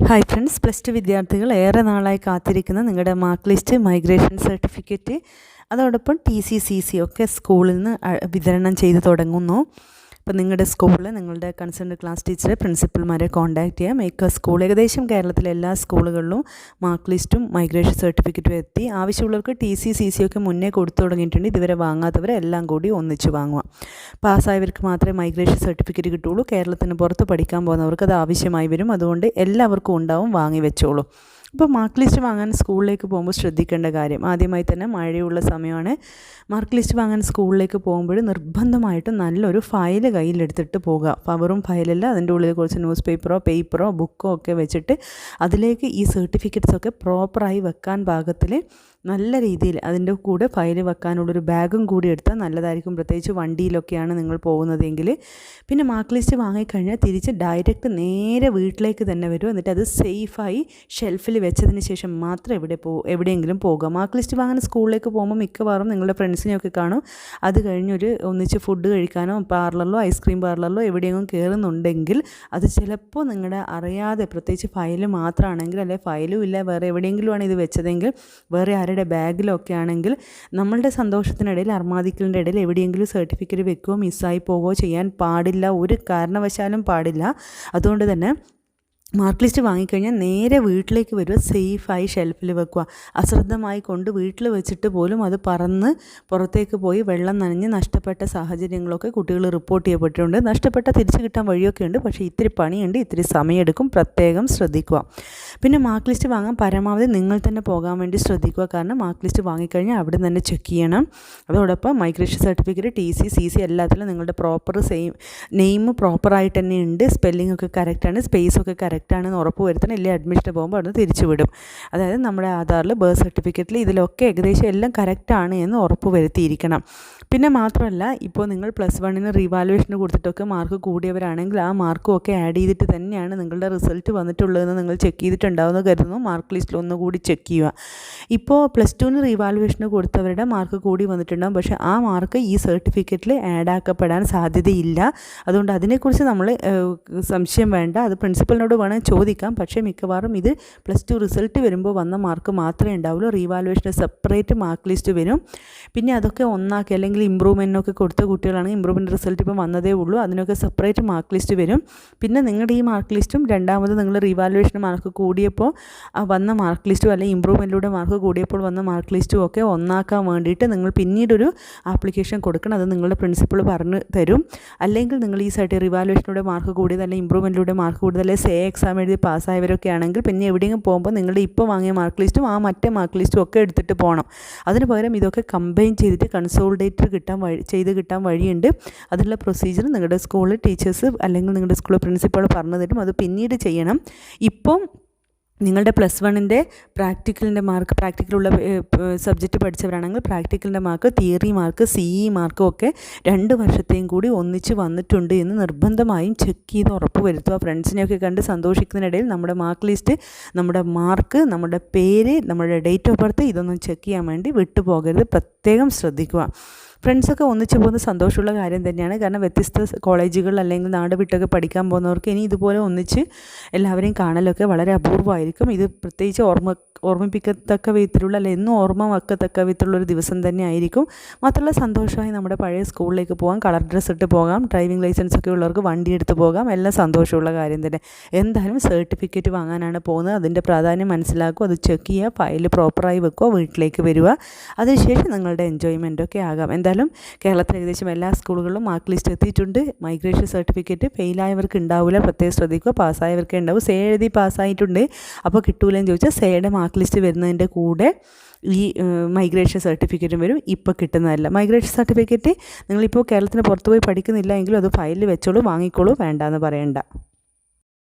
Hi friends, +2 വിദ്യാർത്ഥികൾ ഏറെ നാളായി കാത്തിരിക്കുന്ന നിങ്ങളുടെ മാർക്ക് ലിസ്റ്റ്, മൈഗ്രേഷൻ സർട്ടിഫിക്കറ്റ്, അതോടൊപ്പം TC/CC ഒക്കെ സ്കൂളിൽ നിന്ന് വിതരണം ചെയ്ത് തുടങ്ങുന്നു. അപ്പോൾ നിങ്ങളുടെ സ്കൂളിൽ നിങ്ങളുടെ കൺസേൺ ക്ലാസ് ടീച്ചറെ, പ്രിൻസിപ്പൽമാരെ കോൺടാക്റ്റ് ചെയ്യാം. മേക്ക് സ്കൂൾ ഏകദേശം കേരളത്തിലെ എല്ലാ സ്കൂളുകളിലും മാർക്ക് ലിസ്റ്റും മൈഗ്രേഷൻ സർട്ടിഫിക്കറ്റും എത്തി. ആവശ്യമുള്ളവർക്ക് TC/CC ഒക്കെ മുന്നേ കൊടുത്തു തുടങ്ങിയിട്ടുണ്ട്. ഇതുവരെ വാങ്ങാത്തവരെ എല്ലാം കൂടി ഒന്നിച്ച് വാങ്ങുക. പാസ്സായവർക്ക് മാത്രമേ മൈഗ്രേഷൻ സർട്ടിഫിക്കറ്റ് കിട്ടുകയുള്ളൂ. കേരളത്തിന് പുറത്ത് പഠിക്കാൻ പോകുന്നവർക്ക് അത് ആവശ്യമായി വരും. അതുകൊണ്ട് എല്ലാവർക്കും ഉണ്ടാവും, വാങ്ങി വെച്ചോളൂ. അപ്പോൾ മാർക്ക് ലിസ്റ്റ് വാങ്ങാൻ സ്കൂളിലേക്ക് പോകുമ്പോൾ ശ്രദ്ധിക്കേണ്ട കാര്യം, ആദ്യമായി തന്നെ മഴയുള്ള സമയമാണ്. മാർക്ക് ലിസ്റ്റ് വാങ്ങാൻ സ്കൂളിലേക്ക് പോകുമ്പോൾ നിർബന്ധമായിട്ടും നല്ലൊരു ഫയൽ കയ്യിലെടുത്തിട്ട് പോകുക. വെറും ഫയലല്ല, അതിൻ്റെ ഉള്ളിൽ കുറച്ച് ന്യൂസ് പേപ്പറോ ബുക്കോ ഒക്കെ വെച്ചിട്ട് അതിലേക്ക് ഈ സർട്ടിഫിക്കറ്റ്സൊക്കെ പ്രോപ്പറായി വെക്കാൻ പാകത്തിൽ നല്ല രീതിയിൽ അതിൻ്റെ കൂടെ ഫയൽ വെക്കാനുള്ളൊരു ബാഗും കൂടി എടുത്താൽ നല്ലതായിരിക്കും. പ്രത്യേകിച്ച് വണ്ടിയിലൊക്കെയാണ് നിങ്ങൾ പോകുന്നതെങ്കിൽ. പിന്നെ മാർക്ക് ലിസ്റ്റ് വാങ്ങിക്കഴിഞ്ഞാൽ തിരിച്ച് ഡയറക്റ്റ് നേരെ വീട്ടിലേക്ക് തന്നെ വരും. എന്നിട്ട് അത് സേഫായി ഷെൽഫിൽ വെച്ചതിന് ശേഷം മാത്രം എവിടെയെങ്കിലും പോകുക. മാർക്ക് ലിസ്റ്റ് വാങ്ങാൻ സ്കൂളിലേക്ക് പോകുമ്പോൾ മിക്കവാറും നിങ്ങളുടെ ഫ്രണ്ട്സിനെയൊക്കെ കാണും. അത് കഴിഞ്ഞൊരു ഒന്നിച്ച് ഫുഡ് കഴിക്കാനോ പാർലറിലോ ഐസ്ക്രീം പാർലറിലോ എവിടെയെങ്കിലും കയറുന്നുണ്ടെങ്കിൽ അത് ചിലപ്പോൾ നിങ്ങളുടെ അറിയാതെ, പ്രത്യേകിച്ച് ഫയൽ മാത്രമാണെങ്കിൽ, അല്ലെങ്കിൽ ഫയലും ഇല്ല വേറെ എവിടെയെങ്കിലുമാണ് ഇത് വെച്ചതെങ്കിൽ, വേറെ ആരുടെ ബാഗിലൊക്കെ ആണെങ്കിൽ നമ്മളുടെ സന്തോഷത്തിനിടയിൽ, അർമാദിക്കലിൻ്റെ ഇടയിൽ എവിടെയെങ്കിലും സർട്ടിഫിക്കറ്റ് വെക്കുകയോ മിസ്സായി പോവുകയോ ചെയ്യാൻ പാടില്ല. ഒരു കാരണവശാലും പാടില്ല. അതുകൊണ്ട് തന്നെ മാർക്ക് ലിസ്റ്റ് വാങ്ങിക്കഴിഞ്ഞാൽ നേരെ വീട്ടിലേക്ക് വരിക, സേഫായി ഷെൽഫിൽ വെക്കുക. അശ്രദ്ധമായി കൊണ്ട് വീട്ടിൽ വെച്ചിട്ട് പോലും അത് പറന്ന് പുറത്തേക്ക് പോയി വെള്ളം നനഞ്ഞ് നഷ്ടപ്പെട്ട സാഹചര്യങ്ങളൊക്കെ കുട്ടികൾ റിപ്പോർട്ട് ചെയ്യപ്പെട്ടിട്ടുണ്ട്. നഷ്ടപ്പെട്ട തിരിച്ചു കിട്ടാൻ വഴിയൊക്കെ ഉണ്ട്, പക്ഷേ ഇത്തിരി പണിയുണ്ട്, ഇത്തിരി സമയമെടുക്കും. പ്രത്യേകം ശ്രദ്ധിക്കുക. പിന്നെ മാർക്ക് ലിസ്റ്റ് വാങ്ങാൻ പരമാവധി നിങ്ങൾ തന്നെ പോകാൻ വേണ്ടി ശ്രദ്ധിക്കുക. കാരണം മാർക്ക് ലിസ്റ്റ് വാങ്ങിക്കഴിഞ്ഞാൽ അവിടെ തന്നെ ചെക്ക് ചെയ്യണം. അതോടൊപ്പം മൈഗ്രേഷൻ സർട്ടിഫിക്കറ്റ്, TC/CC എല്ലാത്തിലും നിങ്ങളുടെ പ്രോപ്പർ നെയിം പ്രോപ്പറായിട്ട് തന്നെ ഉണ്ട്, സ്പെല്ലിംഗ് ഒക്കെ കറക്റ്റാണ്, സ്പേസൊക്കെ കറക്റ്റാണെന്ന് ഉറപ്പ് വരുത്തണം. ഇല്ലെങ്കിൽ അഡ്മിഷന് പോകുമ്പോൾ അവിടെ തിരിച്ചു വിടും. അതായത് നമ്മുടെ ആധാറിൽ, ബർത്ത് സർട്ടിഫിക്കറ്റിൽ ഇതിലൊക്കെ ഏകദേശം എല്ലാം കറക്റ്റാണ് എന്ന് ഉറപ്പ് വരുത്തിയിരിക്കണം. പിന്നെ മാത്രമല്ല, ഇപ്പോൾ നിങ്ങൾ +1 റീവാലുവേഷന് കൊടുത്തിട്ടൊക്കെ മാർക്ക് കൂടിയവരാണെങ്കിൽ ആ മാർക്കും ഒക്കെ ആഡ് ചെയ്തിട്ട് തന്നെയാണ് നിങ്ങളുടെ റിസൾട്ട് വന്നിട്ടുള്ളതെന്ന് നിങ്ങൾ ചെക്ക് ചെയ്തിട്ടുണ്ടാവുമെന്ന് കരുതുന്നു. മാർക്ക് ലിസ്റ്റിൽ ഒന്നുകൂടി ചെക്ക് ചെയ്യുക. ഇപ്പോൾ +2 റീവാലുവേഷന് കൊടുത്തവരുടെ മാർക്ക് കൂടി വന്നിട്ടുണ്ടാകും, പക്ഷേ ആ മാർക്ക് ഈ സർട്ടിഫിക്കറ്റിൽ ആഡ് ആക്കപ്പെടാൻ സാധ്യതയില്ല. അതുകൊണ്ട് അതിനെക്കുറിച്ച് നമ്മൾ സംശയം വേണ്ട. അത് പ്രിൻസിപ്പലിനോട് വേണം ചോദിക്കാം. പക്ഷേ മിക്കവാറും ഇത് +2 റിസൾട്ട് വരുമ്പോൾ വന്ന മാർക്ക് മാത്രമേ ഉണ്ടാവുള്ളൂ. റീവാലുവേഷന് സെപ്പറേറ്റ് മാർക്ക് ലിസ്റ്റ് വരും. പിന്നെ അതൊക്കെ ഒന്നാക്കി, അല്ലെങ്കിൽ ഇമ്പ്രൂവ്മെൻറ്റിനൊക്കെ കൊടുത്ത കുട്ടികളാണെങ്കിൽ ഇമ്പ്രൂവ്മെൻറ്റ് റിസൾട്ട് ഇപ്പോൾ വന്നതേ ഉള്ളൂ, അതിനൊക്കെ സെപ്പറേറ്റ് മാർക്ക് ലിസ്റ്റ് വരും. പിന്നെ നിങ്ങളുടെ ഈ മാർക്ക് ലിസ്റ്റും രണ്ടാമത് നിങ്ങൾ റീവാലുവേഷൻ മാർക്ക് കൂടിയപ്പോൾ വന്ന മാർക്ക് ലിസ്റ്റും, അല്ലെങ്കിൽ ഇമ്പ്രൂവ്മെൻറ്റിലൂടെ മാർക്ക് കൂടിയപ്പോൾ വന്ന മാർക്ക് ലിസ്റ്റും ഒക്കെ ഒന്നാക്കാൻ വേണ്ടിയിട്ട് നിങ്ങൾ പിന്നീടൊരു ആപ്ലിക്കേഷൻ കൊടുക്കണം. അത് നിങ്ങളുടെ പ്രിൻസിപ്പൾ പറഞ്ഞു തരും. അല്ലെങ്കിൽ നിങ്ങൾ ഈ റീവാലുവേഷനിലൂടെ മാർക്ക് കൂടിയത്, അല്ലെങ്കിൽ ഇമ്പ്രൂവ്മെൻറ്റിലൂടെ മാർക്ക് കൂടിയത്, അല്ലെങ്കിൽ എക്സാം എഴുതി പാസ്സായവരൊക്കെ ആണെങ്കിൽ പിന്നെ എവിടെയെങ്കിലും പോകുമ്പോൾ നിങ്ങളുടെ ഇപ്പോൾ വാങ്ങിയ മാർക്ക് ലിസ്റ്റും ആ മറ്റേ മാർക്ക് ലിസ്റ്റും ഒക്കെ എടുത്തിട്ട് പോകണം. അതിന് പകരം ഇതൊക്കെ കമ്പൈൻ ചെയ്തിട്ട് കൺസോളിഡേറ്റർ കിട്ടാൻ വഴിയുണ്ട്. അതിനുള്ള പ്രൊസീജിയർ നിങ്ങളുടെ സ്കൂളിൽ ടീച്ചേഴ്സ് അല്ലെങ്കിൽ നിങ്ങളുടെ സ്കൂൾ പ്രിൻസിപ്പൾ പറഞ്ഞു തരും. അത് പിന്നീട് ചെയ്യണം. ഇപ്പം നിങ്ങളുടെ +1 പ്രാക്ടിക്കലിൻ്റെ മാർക്ക്, പ്രാക്ടിക്കലുള്ള സബ്ജക്റ്റ് പഠിച്ചവരാണെങ്കിൽ പ്രാക്ടിക്കലിൻ്റെ മാർക്ക്, തിയറി മാർക്ക്, CE മാർക്കും ഒക്കെ 2 വർഷത്തെയും കൂടി ഒന്നിച്ച് വന്നിട്ടുണ്ട് എന്ന് നിർബന്ധമായും ചെക്ക് ചെയ്ത് ഉറപ്പ് വരുത്തുക. ഫ്രണ്ട്സിനെയൊക്കെ കണ്ട് സന്തോഷിക്കുന്നതിനിടയിൽ നമ്മുടെ മാർക്ക് ലിസ്റ്റ്, നമ്മുടെ മാർക്ക്, നമ്മുടെ പേര്, നമ്മുടെ ഡേറ്റ് ഓഫ് ബർത്ത് ഇതൊന്നും ചെക്ക് ചെയ്യാൻ വേണ്ടി വിട്ടുപോകരുത്. പ്രത്യേകം ശ്രദ്ധിക്കുക. ഫ്രണ്ട്സൊക്കെ ഒന്നിച്ച് പോകുന്ന സന്തോഷമുള്ള കാര്യം തന്നെയാണ്. കാരണം വ്യത്യസ്ത കോളേജുകൾ അല്ലെങ്കിൽ നാട് വിട്ടൊക്കെ പഠിക്കാൻ പോകുന്നവർക്ക് ഇനി ഇതുപോലെ ഒന്നിച്ച് എല്ലാവരെയും കാണലൊക്കെ വളരെ അപൂർവമായിരിക്കും. ഇത് പ്രത്യേകിച്ച് ഓർമ്മിപ്പിക്കത്തക്ക വിധത്തിലുള്ള, അല്ലെങ്കിൽ എന്നും ഓർമ്മ വെക്കത്തക്ക വിധത്തിലുള്ളൊരു ദിവസം തന്നെ ആയിരിക്കും. മാത്രമല്ല സന്തോഷമായി നമ്മുടെ പഴയ സ്കൂളിലേക്ക് പോകാം, കളർ ഡ്രസ്സ് ഇട്ട് പോകാം, ഡ്രൈവിംഗ് ലൈസൻസ് ഒക്കെ ഉള്ളവർക്ക് വണ്ടി എടുത്ത് പോകാം. എല്ലാം സന്തോഷമുള്ള കാര്യം തന്നെ. എന്തായാലും സർട്ടിഫിക്കറ്റ് വാങ്ങാനാണ് പോകുന്നത്. അതിൻ്റെ പ്രാധാന്യം മനസ്സിലാക്കുക, അത് ചെക്ക് ചെയ്യുക, ഫയൽ പ്രോപ്പറായി വെക്കുക, വീട്ടിലേക്ക് വരിക. അതിനുശേഷം നിങ്ങളുടെ എൻജോയ്മെൻറ്റൊക്കെ ആകാം. എന്തായാലും കേരളത്തിൽ ഏകദേശം എല്ലാ സ്കൂളുകളിലും മാർക്ക് ലിസ്റ്റ് എത്തിയിട്ടുണ്ട്. മൈഗ്രേഷൻ സർട്ടിഫിക്കറ്റ് ഫെയിലായവർക്ക് ഉണ്ടാവില്ല, പ്രത്യേകം ശ്രദ്ധിക്കുക. പാസ്സായവർക്ക് ഉണ്ടാവും. എഴുതി പാസ്സായിട്ടുണ്ട്, അപ്പോൾ കിട്ടൂലെന്ന് ചോദിച്ചാൽ സേയുടെ മാർക്ക് ലിസ്റ്റ് വരുന്നതിൻ്റെ കൂടെ ഈ മൈഗ്രേഷൻ സർട്ടിഫിക്കറ്റും വരും. ഇപ്പോൾ കിട്ടുന്നതല്ല. മൈഗ്രേഷൻ സർട്ടിഫിക്കറ്റ് നിങ്ങളിപ്പോൾ കേരളത്തിന് പുറത്ത് പോയി പഠിക്കുന്നില്ല എങ്കിലും അത് ഫയലിൽ വെച്ചോളൂ, വാങ്ങിക്കോളൂ, വേണ്ടാന്ന് പറയണ്ട.